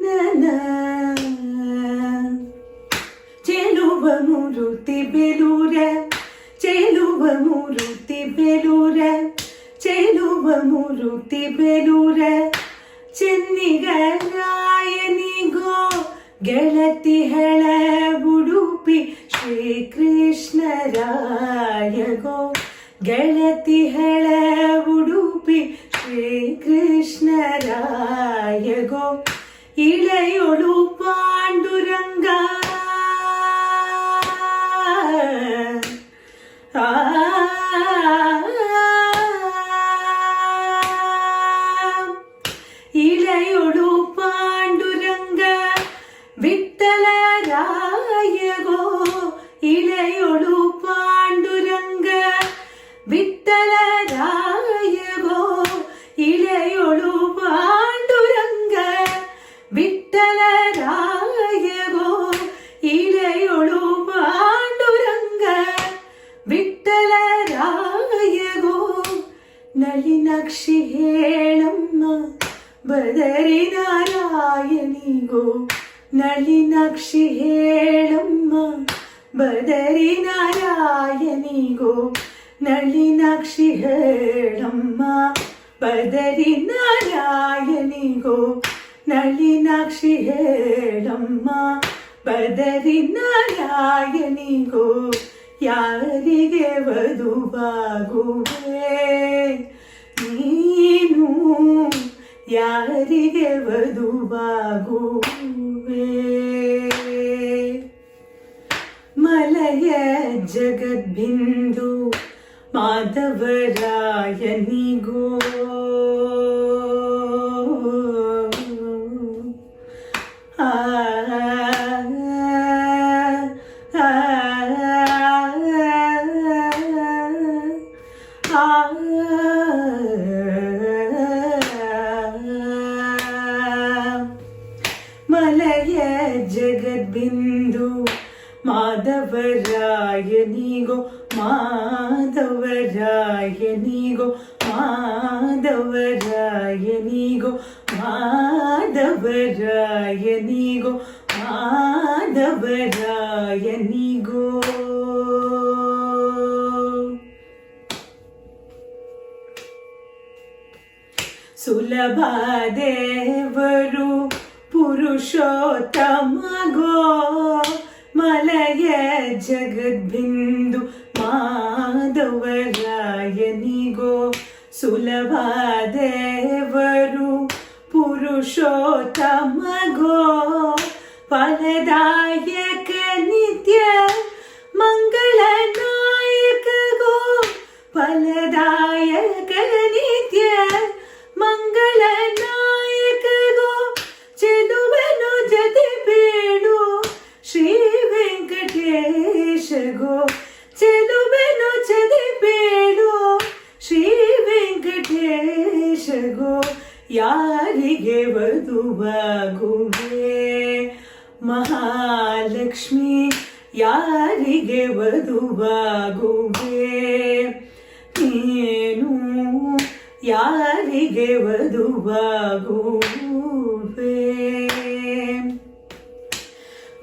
Nana Cheluva Muruti Belura Cheluva Muruti Belura Cheluva Muruti Belura Chennigarayanigo. Gelati Hela Udupi Shri Krishna Raya Go. Gelati Hela Udupi ಶ್ರೀಕೃಷ್ಣರಾಯಗೋ ಇಳೆಯೊಳು Panduranga ಇಳೆಯೊಳು Panduranga ವಿಠ್ಠಲರಾಯಗೋ ಇಳೆಯೊಳು Panduranga ವಿಠ್ಠಲರಾಯಗೋ ಇಳೆಯೊಳು Panduranga ವಿಠ್ಠಲರಾಯಗೋ ಇಳೆಯೊಳು Panduranga ವಿಠ್ಠಲರಾಯಗೋ Nalinakshi ಹೇಳಮ್ಮ ಬದರಿ ನಾರಾಯಣಿಗೋ ನಳಿನಾಕ್ಷಿ ಹೇಳಮ್ಮ ಬದರಿ ನಾರಾಯಣಿಗೋ ನಳಿನಾಕ್ಷಿ ಹೇಳಮ್ಮ ಬದರಿ ನಾರಾಯಣಿಗೋ ನಳಿನಾಕ್ಷಿ ಹೇಳಮ್ಮ ಬದರಿ ನಾರಾಯಣಿಗೋ ಯಾರಿಗೆ ವಧುವಾಗುವೆ ನೀನು ಯಾರಿಗೆ ವಧುವಾಗುವೆ ಮಲಯ ಜಗದ್ಬಿಂದು ಮಾಧವರಾಯನಿಗೋ ಆ ಮಲಯ ಜಗದ್ಬಿಂದು ಮಾಧವರಾಯನಿಗೋ ಮಾಧವರಾಯನಿಗೋ ಮಾಧವರಾಯನಿಗೋ ಮಾಧವರಾಯನಿಗೋ ಮಾಧವರಾಯನಿಗೋ ಸುಲಭ ದೇವರು ಪುರುಷೋತ್ತಮಗೋ ಮಲಯ ಜಗದ್ಬಿಂದು ಮಾಧವರಾಯನಿಗೋ ಸುಲಭ ದೇವರು ಪುರುಷೋತ್ತಮಗೋ ಫಲದಾಯಕ ನಿತ್ಯ ಮಂಗಳನಾಯಕಗೋ ಫಲದಾಯಕ ನಿತ್ಯ ಮಂಗಳನಾಯಕಗೋ ಚೆಲುವನು ಜತೆ ಬೇಡು ಶ್ರೀ ವೆಂಕಟೇಶಗೋ ಚೆಲುವನು ಜತೆ ಬೇಡು ಶ್ರೀ ವೆಂಕಟೇಶಗೋ ಯಾರಿಗೆ ವಧುವಾಗುವೆ ಮಹಾಲಕ್ಷ್ಮಿ ಯಾರಿಗೆ ವಧುವಾಗುವೆ ನೀನು ಯಾರಿಗೆ ವಧುವಾಗುವೆ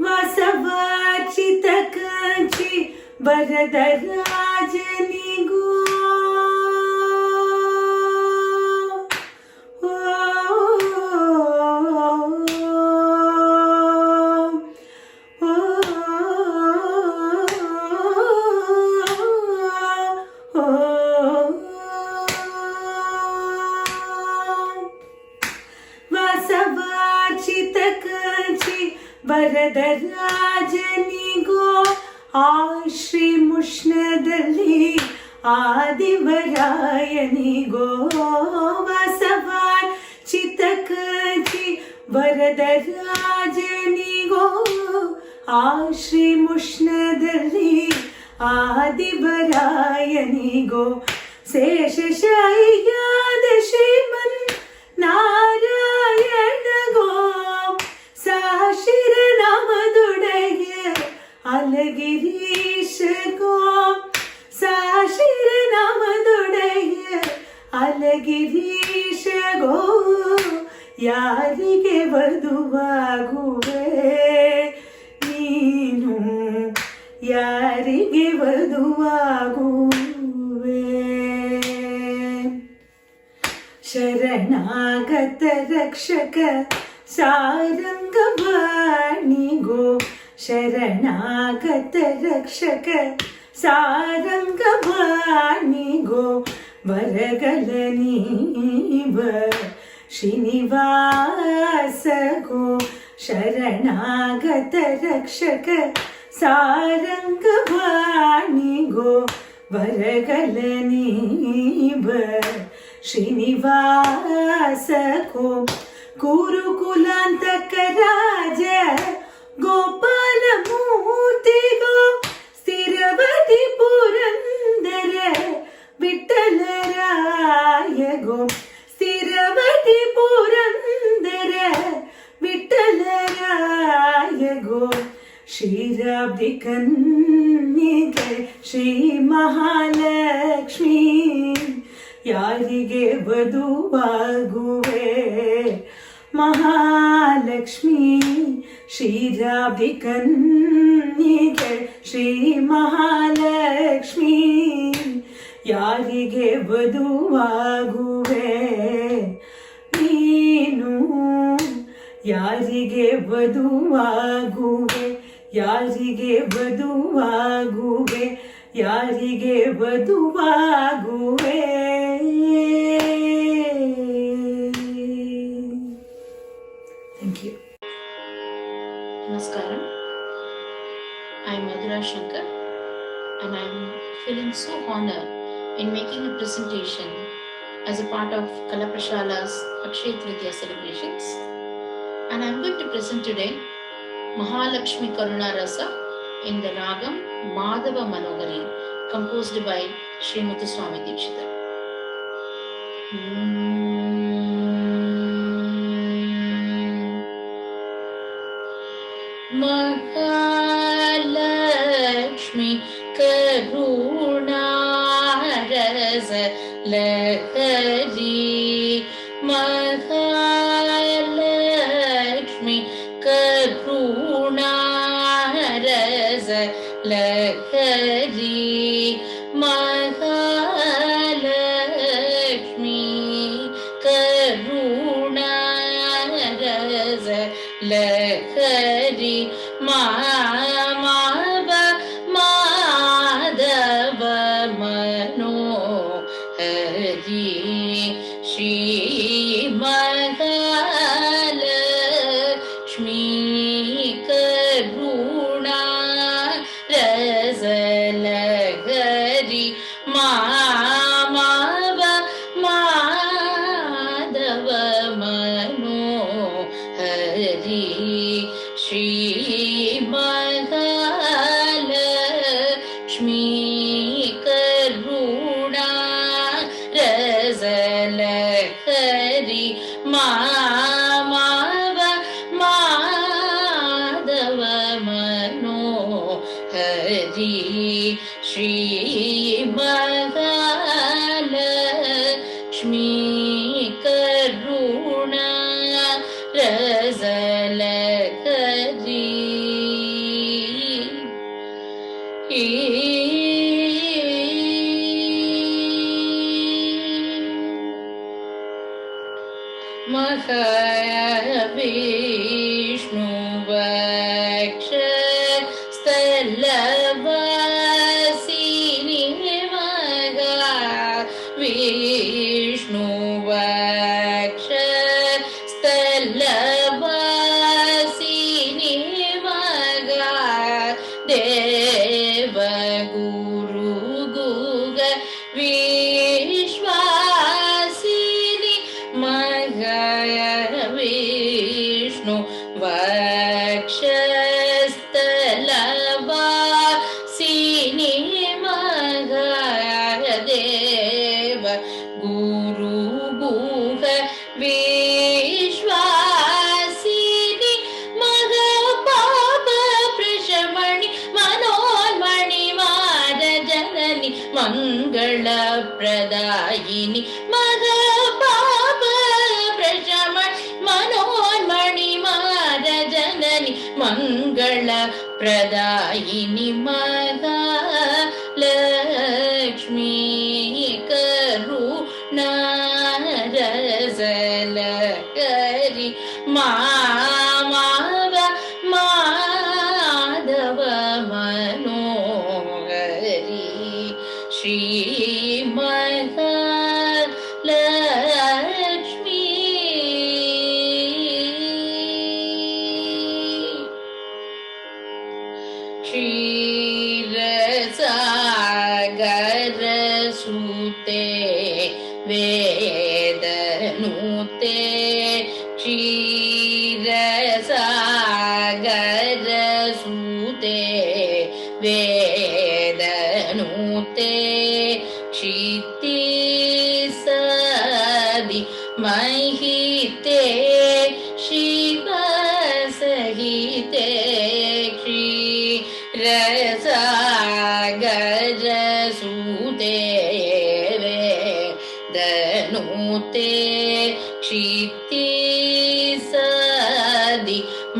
ವಾಸವಾಚಿತ ಕಾಂಚಿ ವರದರಾಜನಿಗೋ ವಾಸವಾಚಿತ ಕಾಂಚಿ ವರದರಾಜನಿಗೋ ಆ ಶ್ರೀ ಮುಷ್ಣದಲ್ಲಿ ಆದಿವರಾಯನಿಗೋ ವಾಸವಾಚಿತ ಕಾಂಚಿ ವರದರಾಜನಿಗೋ ಆ ಶ್ರೀ ಮುಷ್ಣದಲ್ಲಿ ಆದಿವರಾಯನಿಗೋ ಶೇಷಶಯ್ಯಾದ ಶ್ರೀಮನ್ ನಾರಾಯಣಗೋ ಸಾಶಿರ ನಾಮದುಡೆಯ ಅಲಗಿರೀಶಗೋ ಸಾಶಿರ ನಾಮದುಡೆಯ ಅಲಗಿರೀಶಗೋ ಯಾರಿಗೆ ವಧುವಾಗುವೆ ನೀನು ಯಾರಿಗೆ ವಧುವಾಗುವೆ ಶರಣಾಗತ ರಕ್ಷಕ ಸಾರಂಗ ಬಾಣಿಗೋ ಶರಣಾಗತ ರಕ್ಷಕ ಸಾರಂಗ ಬಾಣಿಗೋ ವರಗಲನೀವ ಶ್ರೀನಿವಾಸ ಗೋ ಶರಣಾಗತ ರಕ್ಷಕ ಸಾರಂಗವಾಣಿ ಗೋ ವರಗಲನೀವ ಶ್ರೀನಿವಾಸ ಗೋ ಕುರುಕುಲಾಂತಕ ರಾಜ ಗೋಪಾಲ ಮೂರ್ತಿ ಗೋ ಸ್ಥಿರವತಿ ಪುರಂದರ ವಿಠಲರಾಯ ಗೋ ಸ್ಥಿರವತಿ ಪುರಂದರ ವಿಠಲರಾಯ ಗೋ ಕ್ಷೀರಾಬ್ಧಿ ಕನ್ಯೆಗೆ ಶ್ರೀ ಮಹಾಲಕ್ಷ್ಮಿ ಯಾರಿಗೆ ವಧುವಾಗುವೆ ಮಹಾಲಕ್ಷ್ಮಿ ಕ್ಷೀರಾಬ್ಧಿ ಕನ್ಯೆಗೆ ಶ್ರೀ ಮಹಾಲಕ್ಷ್ಮಿ ಯಾರಿಗೆ ವಧುವಾಗುವೆ ನೀನು ಯಾರಿಗೆ ವಧುವಾಗುವೆ ಯಾರಿಗೆ ವಧುವಾಗುವೆ ಯಾರಿಗೆ ವಧುವಾಗುವೆ thank you Namaskaram. I am Madhura Shankar and I am feeling so honored in making a presentation as a part of Kala Prashala's Akshaya Tritiya celebrations. And I am going to present today Mahalakshmi Karuna Rasa in the Ragam Madhava Manogari, composed by Sri Muthuswami Dikshita. Mahalakshmi Karuna Rasa Lahari Mahalakshmi Karuna Rasa Lahari Mahalakshmi Karuna Rasa Lahari Mama Madhava Manohari Shri Mahalakshmi Karuna Rasa Lahari Mama Madhava Manohari Shri Mahalakshmi Karuna Rasa Lahari Mama Madhava Manohari Shri Mahalakshmi Karuna Rasa Lahari Mahavishnu Vaksha Stalavasini Mahavishnu Vaksha Stalavasini Deva Guru Guga Vishwasini Magaya Vishnu Vakshastalava Sini Magaya Deva Guru Guga Vishwasini Magapapa Prishamani Manonmani Madajanani Mangala Pradayini Magapapa Prishamani Manonmani Madajanani Mangala Pradayini Mahalakshmi Karuna Rasa Lahari Mama Madhava Manohari Shri Mahalakshmi वेदनूते क्षीरसागरसूते वेदनूते क्षितिसदि महिते शिवसहिते क्षीरसागरसूते वेदनूते क्षितिसदि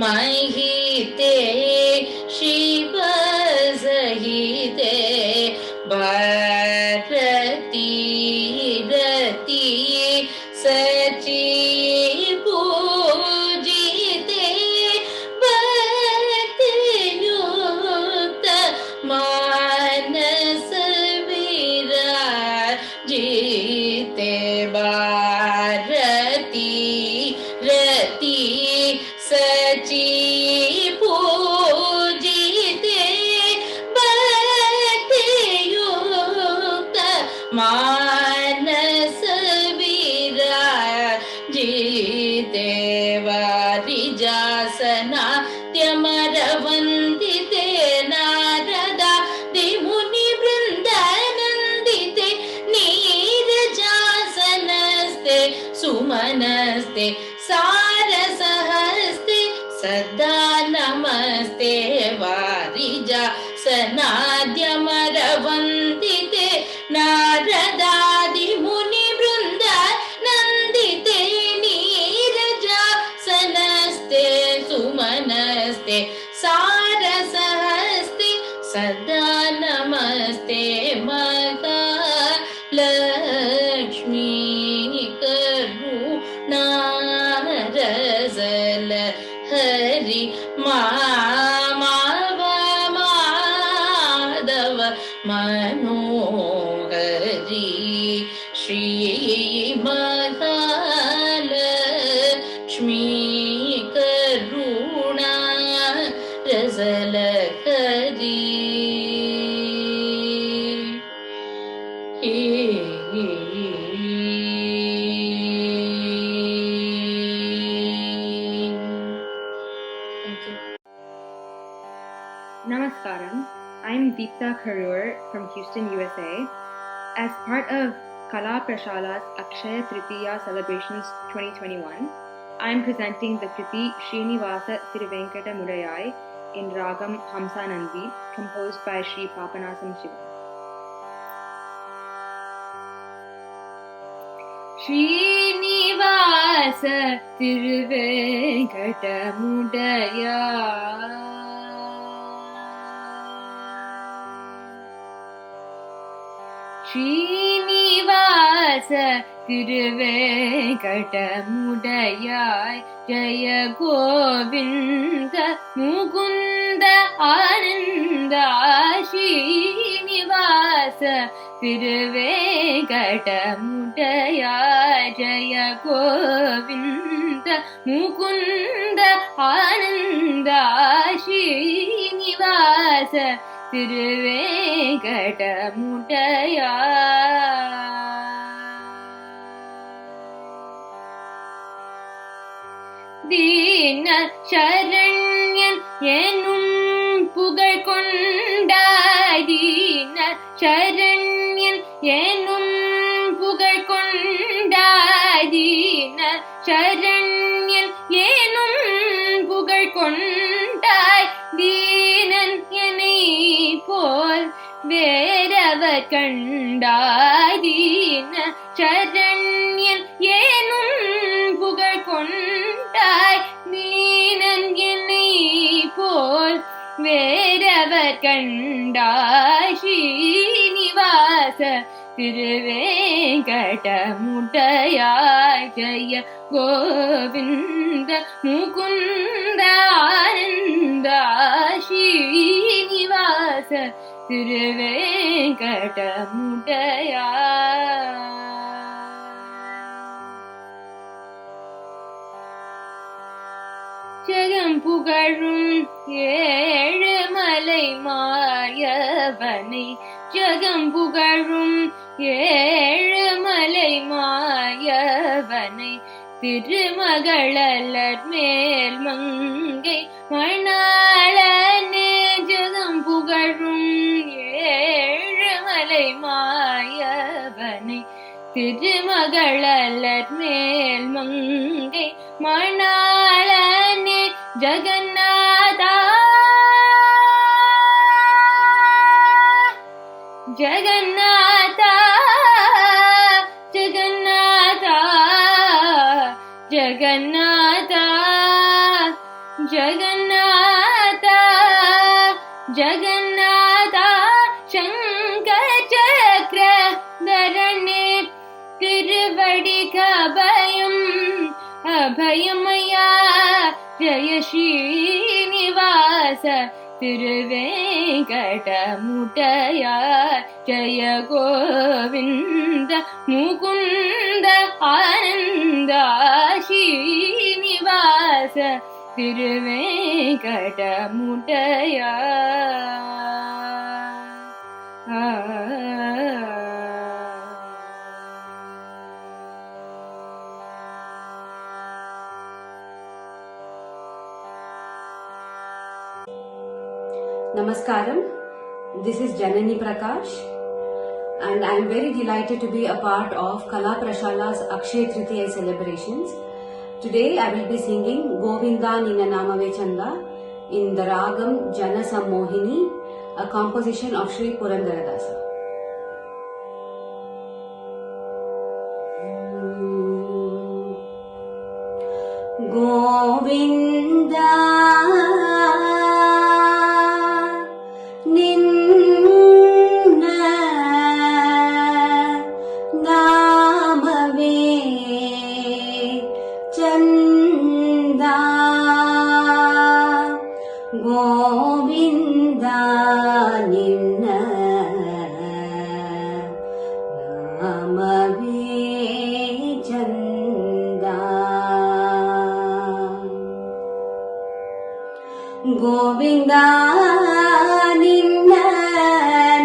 महिते शिवसहिते भारती रति सची पूजिते भक्तियुक्त मानस विराजिते भारती रति सची पूजिते भक्तियुक्त मानस विराजिते वारिजासनात्यमरवन्दिते नारदादिमुनि वृन्दनन्दिते नीरजासनस्ते सुमनस्ते सारसहस्ते सदा नमस्ते वारिजासनाद्यमरवन्दिते नारदादिमुनि वृन्दनन्दिते नीरजासनस्ते सुमनस्ते सारसहस्ते सदा नमस्ते महालक्ष्मी करुणारसल हरि माधव मनोहरी Shri Mahalakshmi करुणारसल Hari Namaskaram. I'm Deepta Karur from Houston, USA. As part of Kala Prashala's Akshaya Tritiya Celebrations 2021, I'm presenting the Kriti Srinivasa Thiruvenkata Mudayai in Ragam Hamsanandi, composed by Sri Papanasam Shiva. Srinivasa Thiruvenkata Mudayai Srinivasa Thiruvenkata Mudayai Jaya Govinda Mukunda Ananda Srinivasa Thiruvenkata Mudayai Jaya Govinda Mukunda Ananda Srinivasa Thiruvenkata Mudayai Dina Sharanyan Yenum Pugal Kondai Dina Sharanyan Yenum Pugal Kondai Dina Sharanyan Yenum Pugal Kondai Dinan Yenai Pol Veravat Kandai Dina Sharanyan Yenum Pugal Kondai Dinan Yenai Pol Veravat Kandai Srinivasa Thiruvenkata Mudayai Jaya Govinda Mukunda Ananda Srinivasa Thiruvenkata Mudayai ஜகம் புகழும் ஏழுமலை மாயவனை ஜகம் புகழும் ஏழுமலை மாயவனை திருமகளர் மேல் மங்கை மணாளனே ஜெகம் புகழும் ஏழுமலை மாயவனை திருமகளர் மேல் மங்கை மணாளனே ஜகநாதா ஜகநாதா ஜகநாதா ஜகநாதா ஜகநாதா ஜகநாதா சங்கர சக்கர தரணே திருவடிக அபயம் அபயமயா ஜய ஸ்ரீனிவாச திருவேங்கடமுடையா ஜய கோவிந்த முகுந்த ஆனந்த Srinivasa திருவேங்கடமுடையா Namaskaram, this is Janani Prakash and I am very delighted to be a part of Kala Prashala's Akshaya Tritiya celebrations. Today I will be singing Govinda Nina Namave Chanda in the Ragam Jana Sammohini, a composition of Sri Purandaradasa. Govinda Govinda Ninna Namave Chanda Govinda Ninna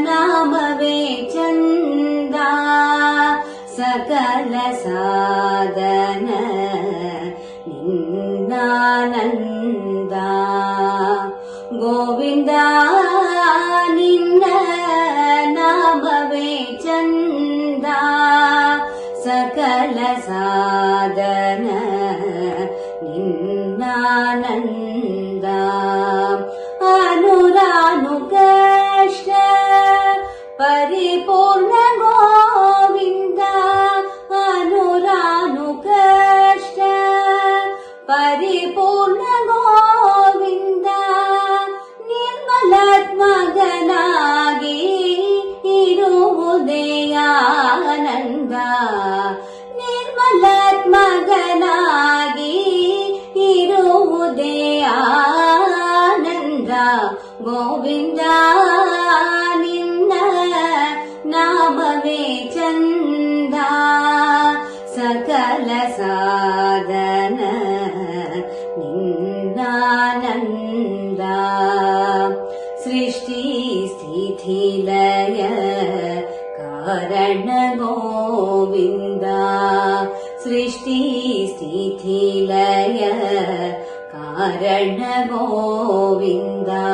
Namave Chanda Sakala Sadhana Ninna Govinda Ninna Namave Chanda Sakala Sadhana Ninna Anuranu Kashta Paripurna Govinda Anuranu Kashta Paripurna Govinda Nirmalatmaganagi Iruvudeyananda Nirmalatmaganagi Iruvudeyananda Govinda Ninna Namave Chanda Sakala Sadhana Ninna Srishti Sthiti Laya Karana Govinda Srishti Sthiti Laya Karana Govinda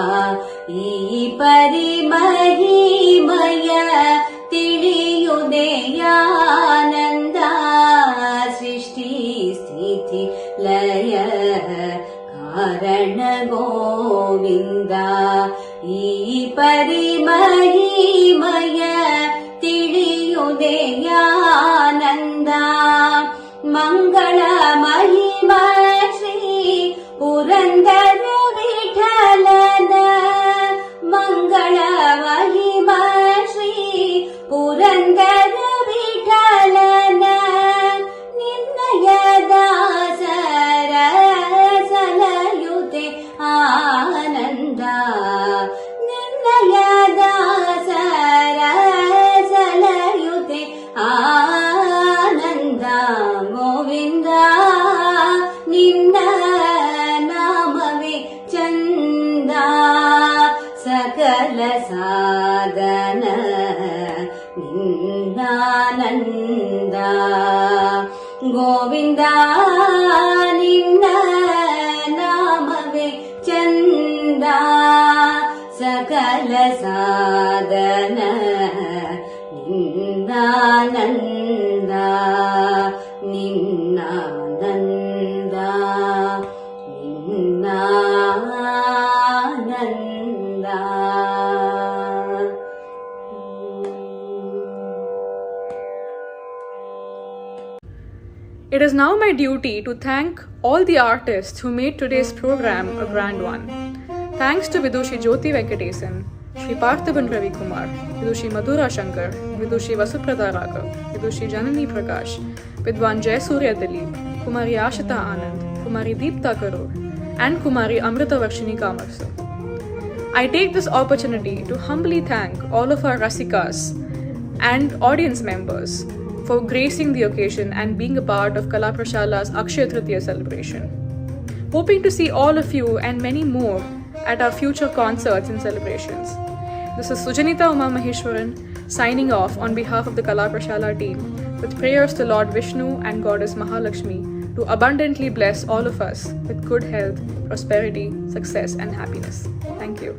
Ee Parimahimaya Tiliyudeyananda Srishti Sthiti Laya Karana Govinda Ee Parimahimaya Tiliyudeyananda Mangala Mahima Shri Purandara Vithalana Mangala Mahima Shri Purandara Vithalana Ninnayadasara Salayute Ananda Ninnayadasara Salayute Ananda Govinda Ninna Namave Chanda Sakala Sadhana Ninna ನಿನ್ನ ನಾಮವೇ ಚಂದ ಸಕಲ ಸಾಧನ ನಿನ್ನಾನಂದ ನಿನ್ನಾನಂದ ನಿನ್ನಾನಂದ. It is now my duty to thank all the artists who made today's program a grand one. Thanks to Vidushi Jyoti Venkatesan, Shri Parthiban Ravi Kumar, Vidushi Madhura Shankar, Vidushi Vasupradha Raghav, Vidushi Janani Prakash, Vidwan Jayasurya Dilip, Kumari Ashita Anand, Kumari Deepta Karur, and Kumari Amrita Varshini Kamarsu. I take this opportunity to humbly thank all of our Rasikas and audience members for gracing the occasion and being a part of Kala Prashala's Akshaya Tritiya celebration. Hoping to see all of you and many more at our future concerts and celebrations. This is Sujanita Uma Maheshwaran signing off on behalf of the Kala Prashala team with prayers to Lord Vishnu and Goddess Mahalakshmi to abundantly bless all of us with good health, prosperity, success and happiness. Thank you.